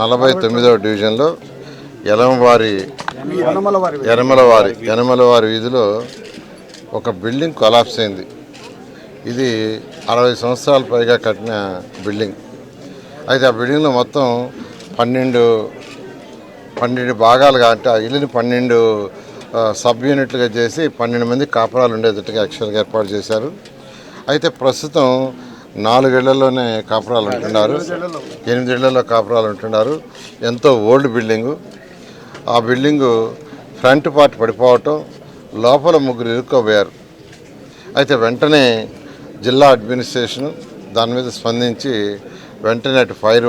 49వ డివిజన్లో యనమలవారి వీధిలో ఒక బిల్డింగ్ కొలాప్స్ అయింది. ఇది 60 సంవత్సరాల పైగా కట్టిన బిల్డింగ్. అయితే ఆ బిల్డింగ్లో మొత్తం 12 భాగాలుగా, అంటే ఆ ఇల్లుని 12 సబ్ యూనిట్లుగా చేసి 12 మంది కాపురాలు ఉండేటట్టుగా యాక్చువల్గా ఏర్పాటు చేశారు. అయితే ప్రస్తుతం 4 ఇళ్లలోనే కాపురాలు ఉంటున్నారు, 8 ఇళ్లలో కాపురాలు ఉంటున్నారు. ఎంతో ఓల్డ్ బిల్డింగు. ఆ బిల్డింగు ఫ్రంట్ పార్ట్ పడిపోవటం, లోపల 3 ఇరుక్కోబోయారు. అయితే వెంటనే జిల్లా అడ్మినిస్ట్రేషన్ దాని మీద స్పందించి వెంటనే అటు ఫైర్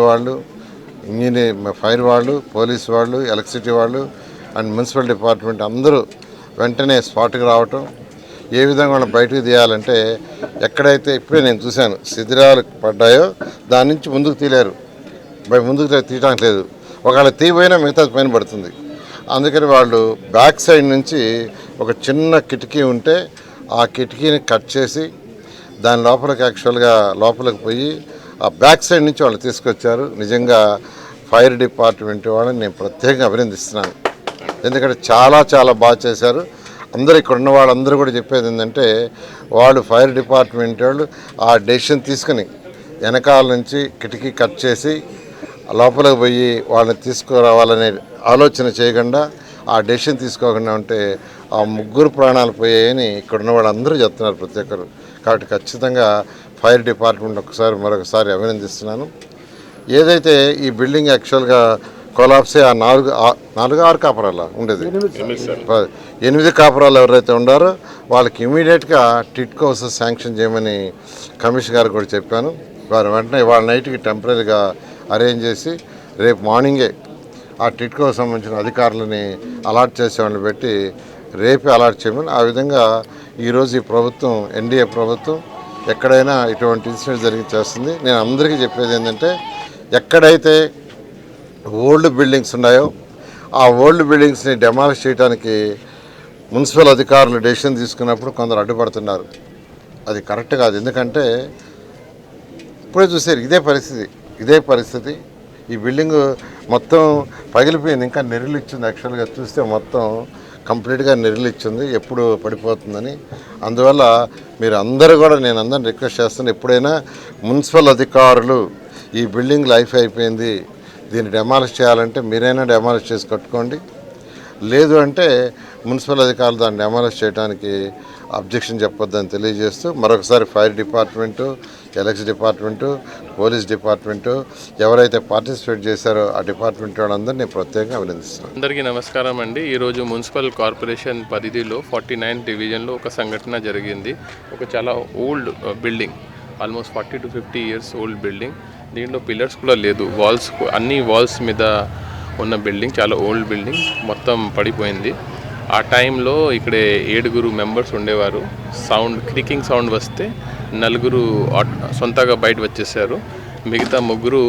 వాళ్ళు, పోలీసు వాళ్ళు, ఎలక్ట్రిసిటీ వాళ్ళు అండ్ మున్సిపల్ డిపార్ట్మెంట్ అందరూ వెంటనే స్పాట్కి రావటం, ఏ విధంగా వాళ్ళని బయటకు తీయాలంటే ఎక్కడైతే ఇప్పుడే నేను చూశాను శిథిరాలు పడ్డాయో దాని నుంచి ముందుకు తీయలేరు, ముందుకు తీయడానికి లేదు. ఒకవేళ తీయపోయినా మిగతా పైన పడుతుంది. అందుకని వాళ్ళు బ్యాక్ సైడ్ నుంచి ఒక చిన్న కిటికీ ఉంటే ఆ కిటికీని కట్ చేసి దాని లోపలికి యాక్చువల్గా లోపలికి పోయి ఆ బ్యాక్ సైడ్ నుంచి వాళ్ళు తీసుకొచ్చారు. నిజంగా ఫైర్ డిపార్ట్మెంట్ వాళ్ళని నేను ప్రత్యేకంగా అభినందిస్తున్నాను. ఎందుకంటే చాలా బాగా చేశారు. అందరూ ఇక్కడ ఉన్న వాళ్ళందరూ కూడా చెప్పేది ఏంటంటే వాళ్ళు ఫైర్ డిపార్ట్మెంట్ వాళ్ళు ఆ డెసిషన్ తీసుకుని వెనకాల నుంచి కిటికీ కట్ చేసి లోపలికి పోయి వాళ్ళని తీసుకురావాలనే ఆలోచన చేయకుండా ఆ డెసిషన్ తీసుకోకుండా ఉంటే ఆ 3 ప్రాణాలు పోయాయని ఇక్కడ ఉన్న వాళ్ళందరూ చెప్తున్నారు ప్రతి ఒక్కరు. కాబట్టి ఖచ్చితంగా ఫైర్ డిపార్ట్మెంట్ మరొకసారి అభినందిస్తున్నాను. ఏదైతే ఈ బిల్డింగ్ యాక్చువల్గా కొలాప్స్ ఆ 6 కాపురాలు ఉండేది, 8 కాపురాలు ఎవరైతే ఉండారో వాళ్ళకి ఇమీడియట్గా టిట్కో హౌసెస్ శాంక్షన్ చేయమని కమిషనర్ గారు కూడా చెప్పాను. వారు వెంటనే వాళ్ళ నైట్కి టెంపరీగా అరేంజ్ చేసి రేపు మార్నింగే ఆ టిట్కోకు సంబంధించిన అధికారులని అలాట్ చేసే వాళ్ళని పెట్టి రేపే అలాట్ చేయమని, ఆ విధంగా ఈరోజు ఈ ప్రభుత్వం, ఎన్డీఏ ప్రభుత్వం ఎక్కడైనా ఇటువంటి ఇన్సిడెంట్ జరిగి చేస్తుంది. నేను అందరికీ చెప్పేది ఏంటంటే ఎక్కడైతే ఓల్డ్ బిల్డింగ్స్ ఉన్నాయో ఆ ఓల్డ్ బిల్డింగ్స్ని డెమాలిష్ చేయడానికి మున్సిపల్ అధికారులు డెసిషన్ తీసుకున్నప్పుడు కొందరు అడ్డుపడుతున్నారు. అది కరెక్ట్ కాదు. ఎందుకంటే ఇప్పుడే చూసారు ఇదే పరిస్థితి. ఈ బిల్డింగ్ మొత్తం పగిలిపోయింది, ఇంకా నెర్రలిచ్చింది. యాక్చువల్గా చూస్తే మొత్తం కంప్లీట్గా నెర్రలిచ్చింది, ఎప్పుడు పడిపోతుందని. అందువల్ల మీరు అందరూ కూడా, నేను అందరిని రిక్వెస్ట్ చేస్తాను, ఎప్పుడైనా మున్సిపల్ అధికారులు ఈ బిల్డింగ్ లైఫ్ అయిపోయింది, దీన్ని డెమాలిష్ చేయాలంటే మీరైనా డెమాలిష్ చేసి కట్టుకోండి, లేదు అంటే మున్సిపల్ అధికారులు దాన్ని డెమాలిష్ చేయడానికి అబ్జెక్షన్ చెప్పొద్దని తెలియజేస్తూ మరొకసారి fire department, electricity department, police department ఎవరైతే పార్టిసిపేట్ చేశారో ఆ డిపార్ట్మెంట్ వాళ్ళందరినీ ప్రత్యేకంగా అభినందిస్తున్నాను. అందరికీ నమస్కారం అండి. ఈరోజు మున్సిపల్ కార్పొరేషన్ పరిధిలో 49 డివిజన్లో ఒక సంఘటన జరిగింది. ఒక చాలా old building, almost 40 to 50 years old building. దీంట్లో పిల్లర్స్ కూడా లేదు, అన్ని వాల్స్ మీద ఉన్న బిల్డింగ్, చాలా ఓల్డ్ బిల్డింగ్, మొత్తం పడిపోయింది. ఆ టైంలో ఇక్కడే 7 మెంబర్స్ ఉండేవారు. క్రికింగ్ సౌండ్ వస్తే 4 సొంతగా బయట వచ్చేసారు. మిగతా 3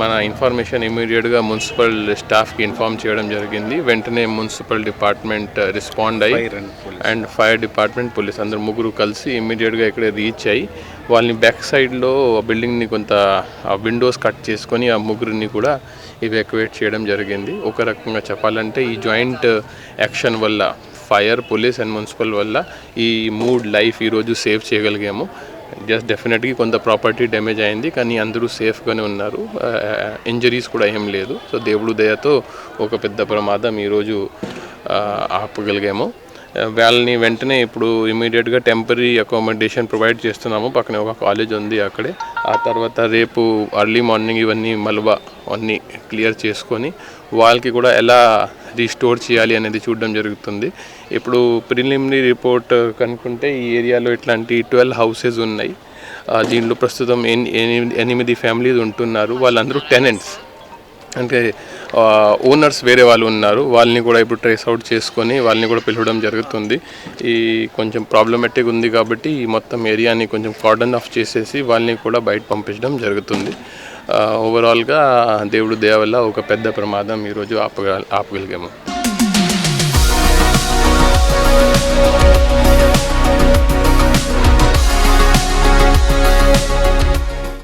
మన ఇన్ఫర్మేషన్ ఇమీడియట్గా మున్సిపల్ స్టాఫ్కి ఇన్ఫార్మ్ చేయడం జరిగింది. వెంటనే మున్సిపల్ డిపార్ట్మెంట్ రెస్పాండ్ అయ్యి అండ్ ఫైర్ డిపార్ట్మెంట్, పోలీస్ అందరూ 3 కలిసి ఇమీడియట్గా ఇక్కడ రీచ్ అయ్యి వాళ్ళని బ్యాక్ సైడ్లో బిల్డింగ్ని కొంత విండోస్ కట్ చేసుకొని ఆ 3 కూడా ఇవాక్యువేట్ చేయడం జరిగింది. ఒక రకంగా చెప్పాలంటే ఈ జాయింట్ యాక్షన్ వల్ల ఫైర్, పోలీస్ అండ్ మున్సిపల్ వల్ల ఈ 3 లైఫ్ ఈరోజు సేవ్ చేయగలిగాము. జస్ట్ డెఫినెట్గా కొంత ప్రాపర్టీ డ్యామేజ్ అయింది, కానీ అందరూ సేఫ్గానే ఉన్నారు, ఇంజరీస్ కూడా ఏం లేదు. సో దేవుడు దయతో ఒక పెద్ద ప్రమాదం ఈరోజు ఆపగలిగాము. వాళ్ళని వెంటనే ఇప్పుడు ఇమీడియట్గా టెంపరీ అకామిడేషన్ ప్రొవైడ్ చేస్తున్నాము. పక్కనే ఒక కాలేజ్ ఉంది అక్కడే. ఆ తర్వాత రేపు అర్లీ మార్నింగ్ ఇవన్నీ మలుబా అన్నీ క్లియర్ చేసుకొని వాళ్ళకి కూడా ఎలా రీస్టోర్ చేయాలి అనేది చూడడం జరుగుతుంది. ఇప్పుడు ప్రిలిమినరీ రిపోర్ట్ కనుక్కుంటే ఈ ఏరియాలో ఇట్లాంటి 12 హౌసెస్ ఉన్నాయి. దీంట్లో ప్రస్తుతం 8 ఫ్యామిలీస్ ఉంటున్నారు. వాళ్ళందరూ టెనెంట్స్, అంటే ఓనర్స్ వేరే వాళ్ళు ఉన్నారు. వాళ్ళని కూడా ఇప్పుడు ట్రేస్ అవుట్ చేసుకొని వాళ్ళని కూడా పిలవడం జరుగుతుంది. ఈ కొంచెం ప్రాబ్లమాటిక్ ఉంది కాబట్టి ఈ మొత్తం ఏరియాని కొంచెం కార్డన్ ఆఫ్ చేసేసి వాళ్ళని కూడా బయట పంపించడం జరుగుతుంది. ఓవరాల్గా దేవుడు దయ వల్ల ఒక పెద్ద ప్రమాదం ఈరోజు ఆపగలిగాము.